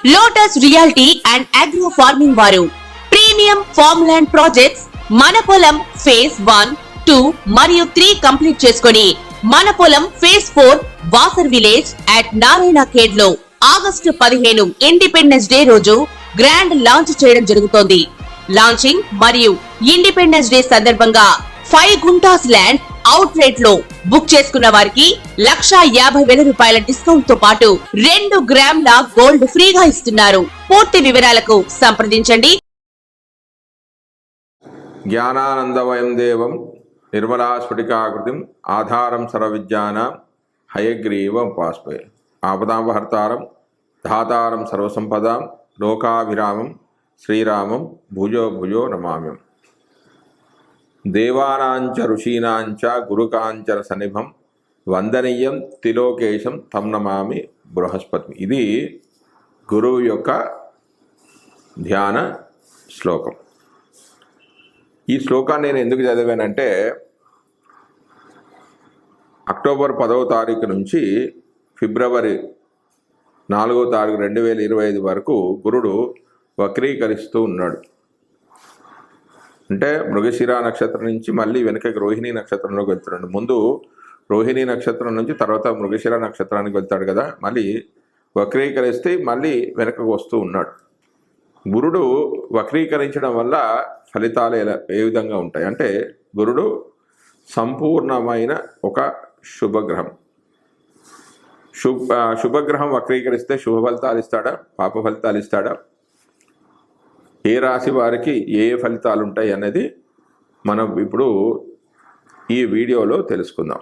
Lotus reality and agro farming వారు premium farm land projects మన పొలం ఫేజ్ 1, 2 మరియు 3 కంప్లీట్ చేసుకొని మన పొలం phase 4 Wasar village at Narayana Khed లో ఆగస్టు 15 ఇండిపెండెన్స్ డే రోజు గ్రాండ్ లాంచ్ చేయడం జరుగుతోంది. లాంచింగ్ మరియు ఇండిపెండెన్స్ డే సందర్భంగా 5 గుంటాస్ ల్యాండ్ అవుట్ రేట్ లో బుక్ చేసుకున్న వారికి 1,50,000 రూపాయల డిస్కౌంట్ తో పాటు 2 గ్రాముల గోల్డ్ ఫ్రీగా ఇస్తున్నారు. పూర్తి వివరాలకు సంప్రదించండి. జ్ఞానానందమయం దేవం నిర్మలా స్ఫటికాకృతిం ఆధారం సర్వవిద్యానాం హయగ్రీవం ఉపాస్మహే. ఆపదామహర్తారం ధాతారం సర్వసంపదాం లోకాభిరామం శ్రీరామం భుజో భుజో నమామ్యం. దేవానాంచ ఋషీనాంచ గురుకాంచన సన్నిభం వందనీయం తిలోకేశం తం నమామి బృహస్పతి. ఇది గురువు యొక్క ధ్యాన శ్లోకం. ఈ శ్లోకాన్ని నేను ఎందుకు చదివానంటే అక్టోబర్ 10వ తారీఖు నుంచి ఫిబ్రవరి 4వ తారీఖు 2025 వరకు గురుడు వక్రీకరిస్తూ ఉన్నాడు. అంటే మృగశిర నక్షత్రం నుంచి మళ్ళీ వెనుకకి రోహిణీ నక్షత్రంలోకి వెళ్తున్నాడు. ముందు రోహిణీ నక్షత్రం నుంచి తర్వాత మృగశిర నక్షత్రానికి వెళ్తాడు కదా, మళ్ళీ వక్రీకరిస్తే మళ్ళీ వెనకకు వస్తూ ఉన్నాడు. గురుడు వక్రీకరించడం వల్ల ఫలితాలు ఏ విధంగా ఉంటాయి అంటే, గురుడు సంపూర్ణమైన ఒక శుభగ్రహం. శుభగ్రహం వక్రీకరిస్తే శుభ ఫలితాలు ఇస్తాడా, పాప ఫలితాలు ఇస్తాడా, ఏ రాశి వారికి ఏ ఫలితాలు ఉంటాయి అనేది మనం ఇప్పుడు ఈ వీడియోలో తెలుసుకుందాం.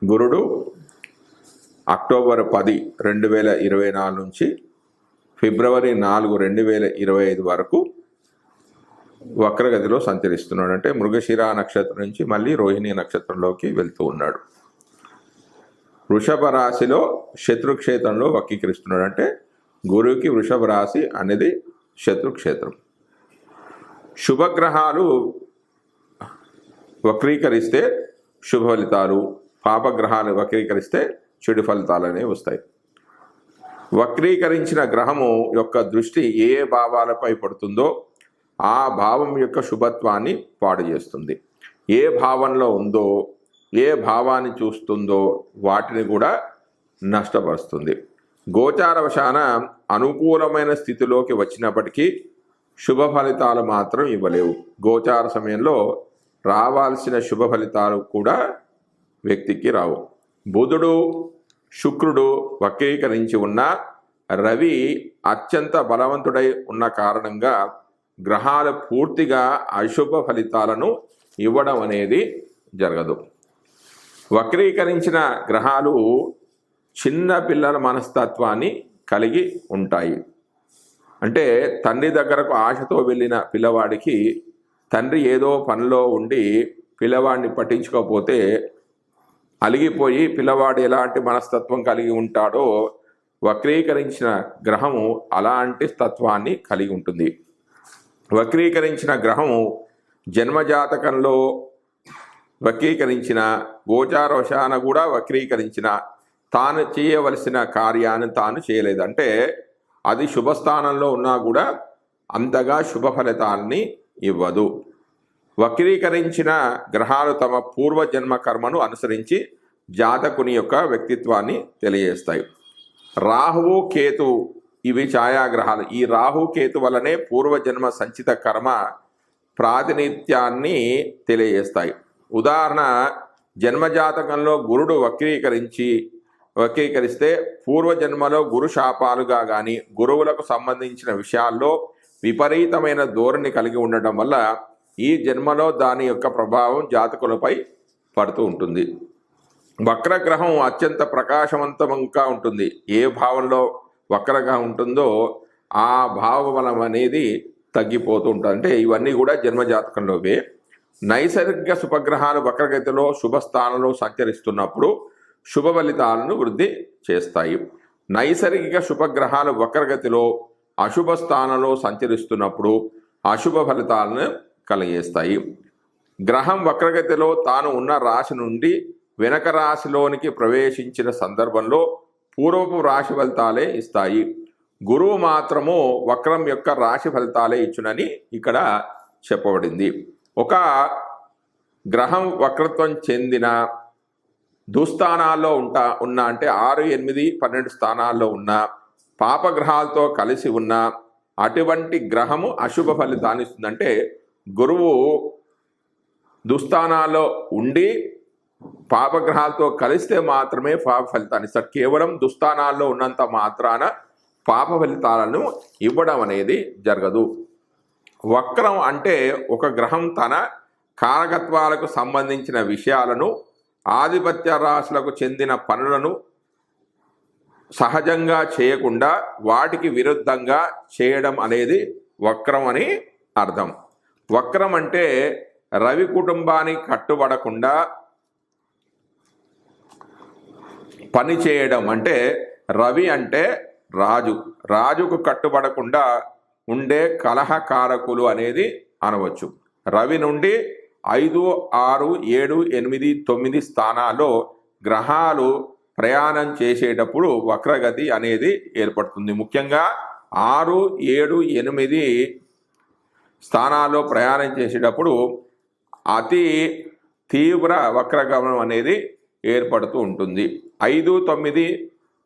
గురుడు అక్టోబర్ 10, 2024 నుంచి ఫిబ్రవరి 4, 2025 వరకు వక్రగతిలో సంచరిస్తున్నాడు. అంటే మృగశిర నక్షత్రం నుంచి మళ్ళీ రోహిణీ నక్షత్రంలోకి వెళ్తూ ఉన్నాడు. వృషభ రాశిలో శత్రుక్షేత్రంలో వక్రీకరిస్తున్నాడు. అంటే గురువుకి వృషభ రాశి అనేది శత్రుక్షేత్రం. శుభగ్రహాలు వక్రీకరిస్తే శుభ ఫలితాలు, పాపగ్రహాలు వక్రీకరిస్తే చెడు ఫలితాలు అనేవి వస్తాయి. వక్రీకరించిన గ్రహము యొక్క దృష్టి ఏ భావాలపై పడుతుందో ఆ భావం యొక్క శుభత్వాన్ని పాడు చేస్తుంది. ఏ భావంలో ఉందో, ఏ భావాన్ని చూస్తుందో వాటిని కూడా నష్టపరుస్తుంది. గోచారవశాన అనుకూలమైన స్థితిలోకి వచ్చినప్పటికీ శుభ ఫలితాలు మాత్రం ఇవ్వలేవు. గోచార సమయంలో రావాల్సిన శుభ ఫలితాలు కూడా వ్యక్తికి రావు. బుధుడు, శుక్రుడు వక్రీకరించి ఉన్న రవి అత్యంత బలవంతుడై ఉన్న కారణంగా గ్రహాలు పూర్తిగా అశుభ ఫలితాలను ఇవ్వడం అనేది జరగదు. వక్రీకరించిన గ్రహాలు చిన్న పిల్లల మనస్తత్వాన్ని కలిగి ఉంటాయి. అంటే తండ్రి దగ్గరకు ఆశతో వెళ్ళిన పిల్లవాడికి తండ్రి ఏదో పనిలో ఉండి పిల్లవాడిని పట్టించుకోకపోతే అలిగిపోయి పిల్లవాడు ఎలాంటి మనస్తత్వం కలిగి ఉంటాడో వక్రీకరించిన గ్రహము అలాంటి తత్వాన్ని కలిగి ఉంటుంది. వక్రీకరించిన గ్రహము జన్మజాతకంలో వక్రీకరించిన, గోచారవశాన కూడా వక్రీకరించిన, తాను చేయవలసిన కార్యాన్ని తాను చేయలేదంటే అది శుభస్థానంలో ఉన్నా కూడా అంతగా శుభ ఫలితాలని ఇవ్వదు. వక్రీకరించిన గ్రహాలు తమ పూర్వజన్మ కర్మను అనుసరించి జాతకుని యొక్క వ్యక్తిత్వాన్ని తెలియజేస్తాయి. రాహువు, కేతు ఇవి ఛాయాగ్రహాలు. ఈ రాహు కేతు వల్లనే పూర్వజన్మ సంచిత కర్మ ప్రాతినిధ్యాన్ని తెలియజేస్తాయి. ఉదాహరణ, జన్మజాతకంలో గురుడు వక్రీకరిస్తే పూర్వజన్మలో గురు శాపాలుగా కానీ గురువులకు సంబంధించిన విషయాల్లో విపరీతమైన ధోరణి కలిగి ఉండటం వల్ల ఈ జన్మలో దాని యొక్క ప్రభావం జాతకులపై పడుతూ ఉంటుంది. వక్రగ్రహం అత్యంత ప్రకాశవంతంగా ఉంటుంది. ఏ భావంలో వక్రగ్రహం ఉంటుందో ఆ భావబలం అనేది తగ్గిపోతూ ఉంటుంది. అంటే ఇవన్నీ కూడా జన్మజాతకంలోవే. నైసర్గిక శుభగ్రహాలు వక్రగతిలో శుభస్థానంలో సంచరిస్తున్నప్పుడు శుభ ఫలితాలను వృద్ధి చేస్తాయి. నైసర్గిక శుభగ్రహాలు వక్రగతిలో అశుభ స్థానంలో సంచరిస్తున్నప్పుడు అశుభ ఫలితాలను కలిగేస్తాయి. గ్రహం వక్రగతిలో తాను ఉన్న రాశి నుండి వెనక రాశిలోనికి ప్రవేశించిన సందర్భంలో పూర్వపు రాశి ఫలితాలే ఇస్తాయి. గురువు మాత్రము వక్రం యొక్క రాశి ఫలితాలే ఇచ్చునని ఇక్కడ చెప్పబడింది. ఒక గ్రహం వక్రత్వం చెందిన దుస్థానాల్లో ఉన్న అంటే 6, 8, 12 స్థానాల్లో ఉన్న పాపగ్రహాలతో కలిసి ఉన్న అటువంటి గ్రహము అశుభ ఫలితాన్ని ఇస్తుందంటే గురువు దుస్థానాల్లో ఉండి పాపగ్రహాలతో కలిస్తే మాత్రమే పాప ఫలితాన్ని ఇస్తాడు. కేవలం దుస్థానాల్లో ఉన్నంత మాత్రాన పాప ఫలితాలను ఇవ్వడం అనేది జరగదు. వక్రం అంటే ఒక గ్రహం తన కారకత్వాలకు సంబంధించిన విషయాలను, ఆధిపత్య రాశులకు చెందిన పనులను సహజంగా చేయకుండా వాటికి విరుద్ధంగా చేయడం అనేది వక్రం అని అర్థం. వక్రం అంటే రవి కుటుంబానికి కట్టుబడకుండా పని చేయడం. అంటే రవి అంటే రాజుకు కట్టుబడకుండా ఉండే కలహకారకులు అనేది అనవచ్చు. రవి నుండి 5, 6, 7, 8, 9 స్థానాల్లో గ్రహాలు ప్రయాణం చేసేటప్పుడు వక్రగతి అనేది ఏర్పడుతుంది. ముఖ్యంగా 6, 7, 8 స్థానాల్లో ప్రయాణం చేసేటప్పుడు అతి తీవ్ర వక్రగమనం అనేది ఏర్పడుతూ ఉంటుంది. 5, 9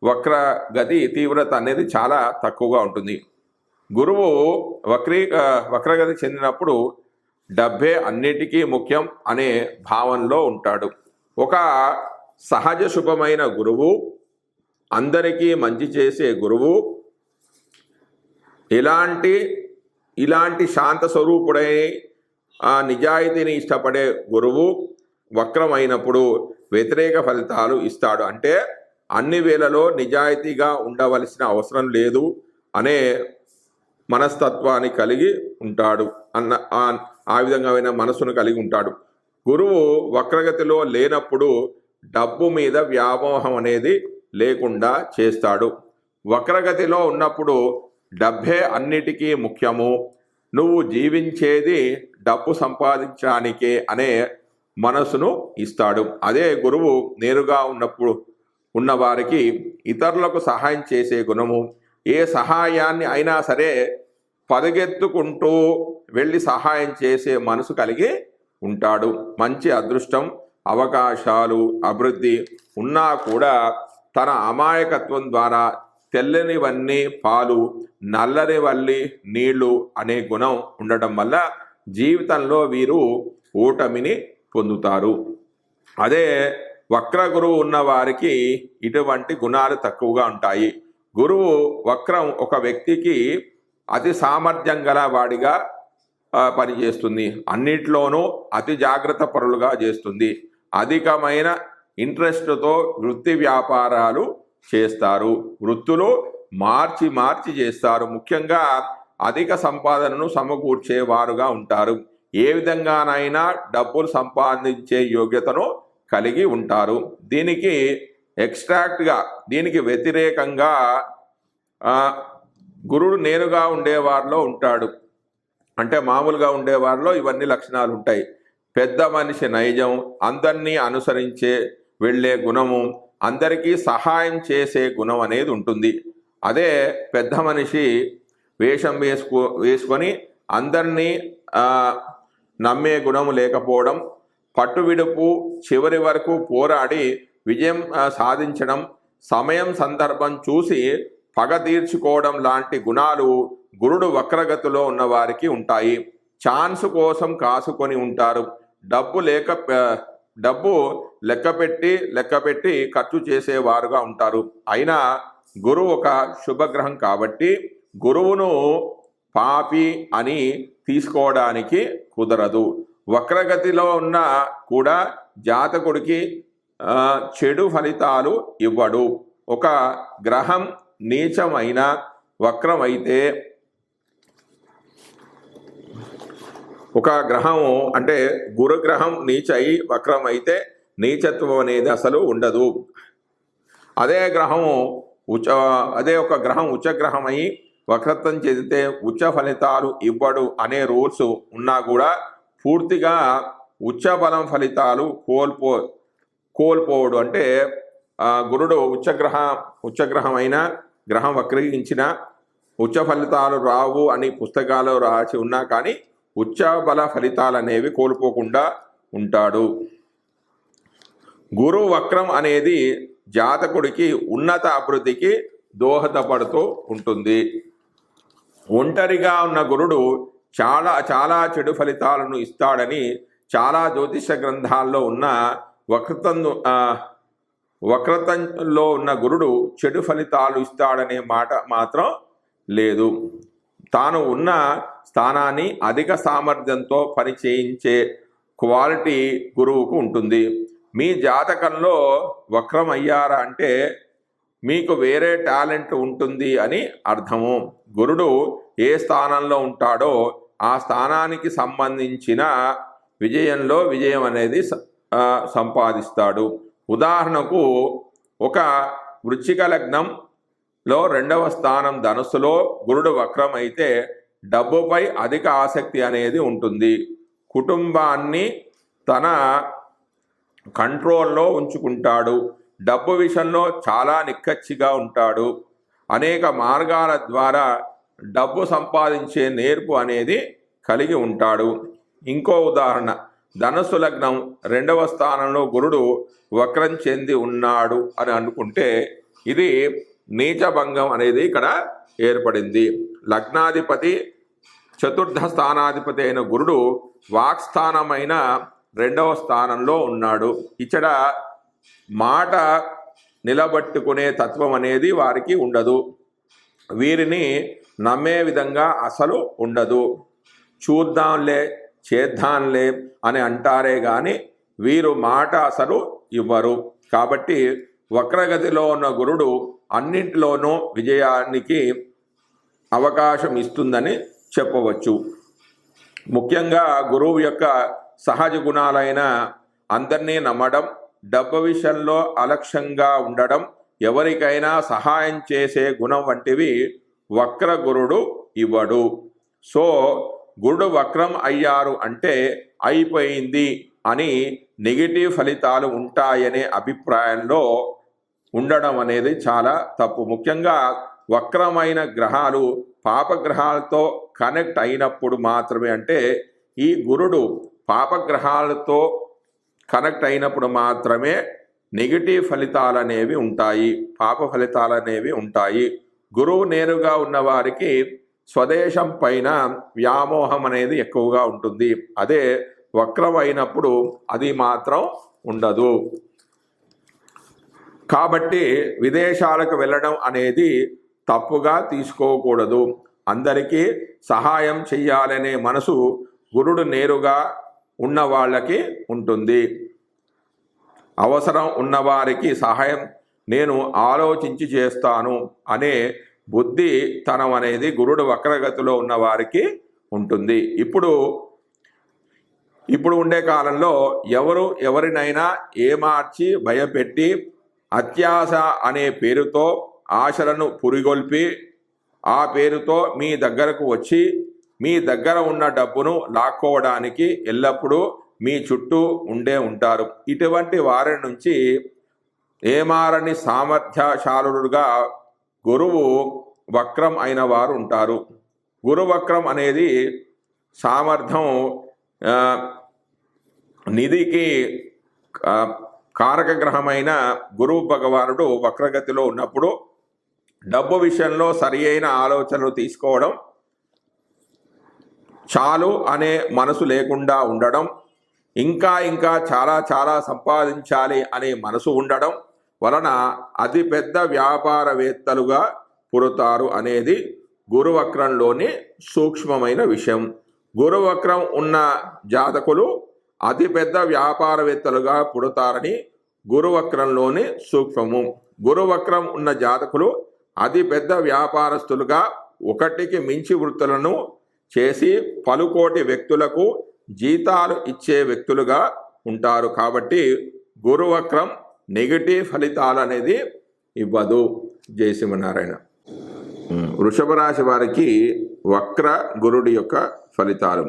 వక్రగతి తీవ్రత అనేది చాలా తక్కువగా ఉంటుంది. గురువు వక్రగతి చెందినప్పుడు డబ్బే అన్నిటికీ ముఖ్యం అనే భావనలో ఉంటాడు. ఒక సహజ శుభమైన గురువు, అందరికీ మంచి చేసే గురువు, ఇలాంటి శాంత స్వరూపుడై నిజాయితీని ఇష్టపడే గురువు వక్రమైనప్పుడు వ్యతిరేక ఫలితాలు ఇస్తాడు. అంటే అన్ని వేళలో నిజాయితీగా ఉండవలసిన అవసరం లేదు అనే మనస్తత్వాన్ని కలిగి ఉంటాడు. ఆ విధంగా మనసును కలిగి ఉంటాడు. గురువు వక్రగతిలో లేనప్పుడు డబ్బు మీద వ్యామోహం అనేది లేకుండా చేస్తాడు. వక్రగతిలో ఉన్నప్పుడు డబ్బే అన్నిటికీ ముఖ్యము, నువ్వు జీవించేది డబ్బు సంపాదించడానికే అనే మనసును ఇస్తాడు. అదే గురువు నేరుగా ఉన్నవారికి ఇతరులకు సహాయం చేసే గుణము, ఏ సహాయాన్ని అయినా సరే పరుగెత్తుకుంటూ వెళ్ళి సహాయం చేసే మనసు కలిగి ఉంటాడు. మంచి అదృష్టం, అవకాశాలు, అభివృద్ధి ఉన్నా కూడా తన అమాయకత్వం ద్వారా తెల్లనివన్నీ పాలు, నల్లనివన్నీ నీళ్లు అనే గుణం ఉండటం వల్ల జీవితంలో వీరు ఓటమిని పొందుతారు. అదే వక్ర గురువు ఉన్న వారికి ఇటువంటి గుణాలు తక్కువగా ఉంటాయి. గురువు వక్రం ఒక వ్యక్తికి అతి సామర్థ్యం గల వాడిగా పనిచేస్తుంది. అన్నిట్లోనూ అతి జాగ్రత్త పరులుగా చేస్తుంది. అధికమైన ఇంట్రెస్ట్తో వృత్తి వ్యాపారాలు చేస్తారు. వృత్తులు మార్చి చేస్తారు. ముఖ్యంగా అధిక సంపాదనను సమకూర్చేవారుగా ఉంటారు. ఏ విధంగానైనా డబ్బులు సంపాదించే యోగ్యతను కలిగి ఉంటారు. దీనికి వ్యతిరేకంగా గురుడు నేరుగా ఉండేవారిలో ఉంటాడు. అంటే మామూలుగా ఉండేవారిలో ఇవన్నీ లక్షణాలు ఉంటాయి. పెద్ద మనిషి నైజం, అందరినీ అనుసరించే వెళ్ళే గుణము, అందరికీ సహాయం చేసే గుణం అనేది ఉంటుంది. అదే పెద్ద మనిషి వేషం వేసుకొని అందరినీ నమ్మే గుణము లేకపోవడం, పట్టువిడుపు, చివరి వరకు పోరాడి విజయం సాధించడం, సమయం సందర్భం చూసి పగ తీర్చుకోవడం లాంటి గుణాలు గురుడు వక్రగతిలో ఉన్నవారికి ఉంటాయి. ఛాన్స్ కోసం కాసుకొని ఉంటారు. డబ్బు లెక్కపెట్టి ఖర్చు చేసేవారుగా ఉంటారు. అయినా గురువు ఒక శుభగ్రహం కాబట్టి గురువును పాపి అని తీసుకోవడానికి కుదరదు. వక్రగతిలో ఉన్న కూడా జాతకుడికి చెడు ఫలితాలు ఇవ్వడు. ఒక గ్రహం నీచమైన వక్రమైతే, ఒక గ్రహము అంటే గురుగ్రహం నీచై వక్రమైతే నీచత్వం అనేది అసలు ఉండదు. అదే ఒక గ్రహం ఉచ్చగ్రహమై వక్రత్వం చెందితే ఉచ్చ ఫలితాలు ఇవ్వడు అనే రూల్స్ ఉన్నా కూడా పూర్తిగా ఉచ్చ బలం ఫలితాలు కోల్పోవడు. అంటే గురుడు ఉచ్చగ్రహమైన గ్రహం వక్రీకరించిన ఉచ్చ ఫలితాలు రావు అని పుస్తకాలు రాసి ఉన్నా కానీ ఉచ్చ బల ఫలితాలు అనేవి కోల్పోకుండా ఉంటాడు. గురు వక్రం అనేది జాతకుడికి ఉన్నత అభివృద్ధికి దోహదపడుతూ ఉంటుంది. ఒంటరిగా ఉన్న గురుడు చాలా చాలా చెడు ఫలితాలను ఇస్తాడని చాలా జ్యోతిష గ్రంథాల్లో ఉన్న వక్రతంలో ఉన్న గురుడు చెడు ఫలితాలు ఇస్తాడనే మాట మాత్రం లేదు. తాను ఉన్న స్థానాన్ని అధిక సామర్థ్యంతో పని చేయించే క్వాలిటీ గురువుకు ఉంటుంది. మీ జాతకంలో వక్రం అయ్యారా అంటే మీకు వేరే టాలెంట్ ఉంటుంది అని అర్థము. గురుడు ఏ స్థానంలో ఉంటాడో ఆ స్థానానికి సంబంధించిన విజయంలో విజయం అనేది సంపాదిస్తాడు. ఉదాహరణకు ఒక వృశ్చిక లగ్నంలో 2వ స్థానం ధనుస్సులో గురుడు వక్రం అయితే డబ్బుపై అధిక ఆసక్తి అనేది ఉంటుంది. కుటుంబాన్ని తన కంట్రోల్లో ఉంచుకుంటాడు. డబ్బు విషయంలో చాలా నిక్కచ్చిగా ఉంటాడు. అనేక మార్గాల ద్వారా డబ్బు సంపాదించే నేర్పు అనేది కలిగి ఉంటాడు. ఇంకో ఉదాహరణ, ధనుస్సు లగ్నం 2వ స్థానంలో గురుడు వక్రం చెంది ఉన్నాడు అని అనుకుంటే ఇది నీచభంగం అనేది ఇక్కడ ఏర్పడింది. లగ్నాధిపతి చతుర్థ స్థానాధిపతి అయిన గురుడు వాక్స్థానమైన 2వ స్థానంలో ఉన్నాడు. ఇక్కడ మాట నిలబట్టుకునే తత్వం అనేది వారికి ఉండదు. వీరిని నమ్మే విధంగా అసలు ఉండదు. చూద్దాంలే చేద్దాంలే అని అంటారే కానీ వీరు మాట అసలు ఇవ్వరు. కాబట్టి వక్రగతిలో ఉన్న గురుడు అన్నింటిలోనూ విజయానికి అవకాశం ఇస్తుందని చెప్పవచ్చు. ముఖ్యంగా గురువు యొక్క సహజ గుణాలైన అందరినీ నమ్మడం, డబ్బు విషయంలో అలక్ష్యంగా ఉండడం, ఎవరికైనా సహాయం చేసే గుణం వంటివి వక్ర గురుడు ఇవ్వడు. సో గురుడు వక్రం అయ్యారు అంటే అయిపోయింది అని నెగిటివ్ ఫలితాలు ఉంటాయనే అభిప్రాయంలో ఉండడం అనేది చాలా తప్పు. ముఖ్యంగా వక్రమైన గ్రహాలు పాపగ్రహాలతో కనెక్ట్ అయినప్పుడు మాత్రమే, అంటే ఈ గురుడు పాపగ్రహాలతో కనెక్ట్ అయినప్పుడు మాత్రమే నెగిటివ్ ఫలితాలు అనేవి ఉంటాయి, పాప ఫలితాలు అనేవి ఉంటాయి. గురువు నేరుగా ఉన్నవారికి స్వదేశం పైన వ్యామోహం అనేది ఎక్కువగా ఉంటుంది. అదే వక్రం అయినప్పుడు అది మాత్రం ఉండదు. కాబట్టి విదేశాలకు వెళ్ళడం అనేది తప్పుగా తీసుకోకూడదు. అందరికీ సహాయం చెయ్యాలనే మనసు గురుడు నేరుగా ఉన్న వాళ్ళకి ఉంటుంది. అవసరం ఉన్నవారికి సహాయం నేను ఆలోచించి చేస్తాను అనే బుద్ధితనం అనేది గురుడు వక్రగతిలో ఉన్న వారికి ఉంటుంది. ఇప్పుడు ఉండే కాలంలో ఎవరినైనా ఏమార్చి భయపెట్టి అత్యాశ అనే పేరుతో ఆశలను పురిగొల్పి ఆ పేరుతో మీ దగ్గరకు వచ్చి మీ దగ్గర ఉన్న డబ్బును లాక్కోవడానికి ఎల్లప్పుడూ మీ చుట్టూ ఉంటారు. ఇటువంటి వారి నుంచి ఏమారని సామర్థ్యశాలుడుగా గురువు వక్రం అయిన వారు ఉంటారు. గురు వక్రం అనేది సామర్థ్యం నిధికి కారక గ్రహమైన గురువు భగవానుడు వక్రగతిలో ఉన్నప్పుడు డబ్బు విషయంలో సరి అయిన ఆలోచనలు తీసుకోవడం, చాలు అనే మనసు లేకుండా ఉండడం, ఇంకా చాలా చాలా సంపాదించాలి అనే మనసు ఉండడం వలన అతి పెద్ద వ్యాపారవేత్తలుగా పుడతారు అనేది గురువక్రంలోని సూక్ష్మమైన విషయం. గురువక్రం ఉన్న జాతకులు అతిపెద్ద వ్యాపారవేత్తలుగా పుడతారని గురువక్రంలోని సూక్ష్మము. గురువక్రం ఉన్న జాతకులు అతిపెద్ద వ్యాపారస్తులుగా ఒకటికి మించి వృత్తులను చేసి పలుకోటి వ్యక్తులకు జీతాలు ఇచ్చే వ్యక్తులుగా ఉంటారు. కాబట్టి గురువక్రం నెగిటివ్ ఫలితాలు అనేది ఇవ్వదు. జై శ్రీమన్నారాయణ. వృషభ రాశి వారికి వక్ర గురుడి యొక్క ఫలితాలు.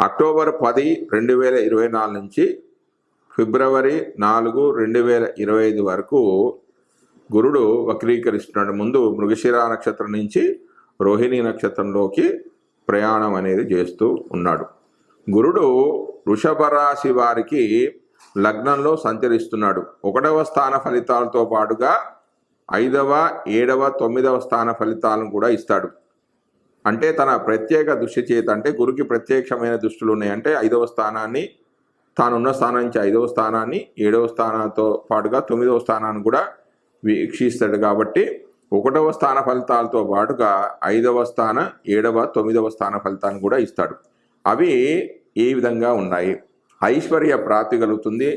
అక్టోబర్ 10, 2024 నుంచి ఫిబ్రవరి 4, 2025 వరకు గురుడు వక్రీకరిస్తున్నాడు. ముందు మృగశిర నక్షత్రం నుంచి రోహిణి నక్షత్రంలోకి ప్రయాణం అనేది చేస్తూ ఉన్నాడు. గురుడు వృషభ రాశి వారికి లగ్నంలో సంచరిస్తున్నాడు. 1వ స్థాన ఫలితాలతో పాటుగా 5వ, 7వ, 9వ స్థాన ఫలితాలను కూడా ఇస్తాడు. అంటే తన ప్రత్యేక దృష్టి చేత, అంటే గురుకి ప్రత్యక్షమైన దృష్టిలు ఉన్నాయి. అంటే 5వ స్థానాన్ని, తానున్న స్థానం నుంచి 5వ స్థానాన్ని, 7వ స్థానంతో పాటుగా 9వ స్థానాన్ని కూడా వీక్షిస్తాడు. కాబట్టి 1వ స్థాన ఫలితాలతో పాటుగా 5వ స్థాన, 7వ, 9వ స్థాన ఫలితాన్ని కూడా ఇస్తాడు. అవి ఏ విధంగా ఉన్నాయి? ఐశ్వర్య ప్రాప్తి కలుగుతుంది,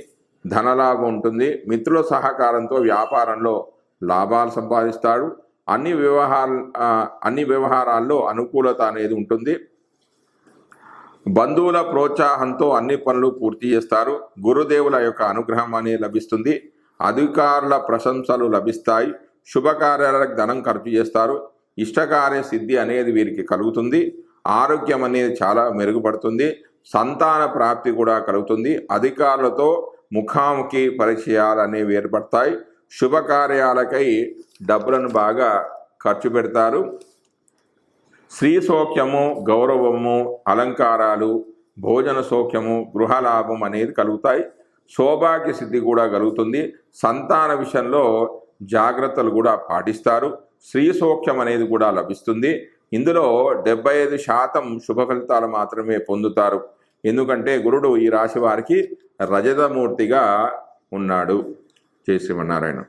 ధనలాభం ఉంటుంది, మిత్రుల సహకారంతో వ్యాపారంలో లాభాలు సంపాదిస్తాడు, అన్ని వ్యవహారాల్లో అనుకూలత అనేది ఉంటుంది, బంధువుల ప్రోత్సాహంతో అన్ని పనులు పూర్తి చేస్తారు, గురుదేవుల యొక్క అనుగ్రహం అనేది లభిస్తుంది, అధికారుల ప్రశంసలు లభిస్తాయి, శుభకార్యాలకు ధనం ఖర్చు చేస్తారు, ఇష్టకార్య సిద్ధి అనేది వీరికి కలుగుతుంది, ఆరోగ్యం అనేది చాలా మెరుగుపడుతుంది, సంతాన ప్రాప్తి కూడా కలుగుతుంది, అధికారులతో ముఖాముఖి పరిచయాలు అనేవి ఏర్పడతాయి, శుభకార్యాలకై డబ్బులను బాగా ఖర్చు పెడతారు, స్త్రీ సౌఖ్యము, గౌరవము, అలంకారాలు, భోజన సౌఖ్యము, గృహలాభం అనేది కలుగుతాయి, సౌభాగ్య సిద్ధి కూడా కలుగుతుంది, సంతాన విషయంలో జాగ్రత్తలు కూడా పాటిస్తారు, స్త్రీ సౌఖ్యం అనేది కూడా లభిస్తుంది. ఇందులో 75% శుభ ఫలితాలు మాత్రమే పొందుతారు. ఎందుకంటే గురుడు ఈ రాశి వారికి రజతమూర్తిగా ఉన్నాడు. జై శ్రీమన్నారాయణ.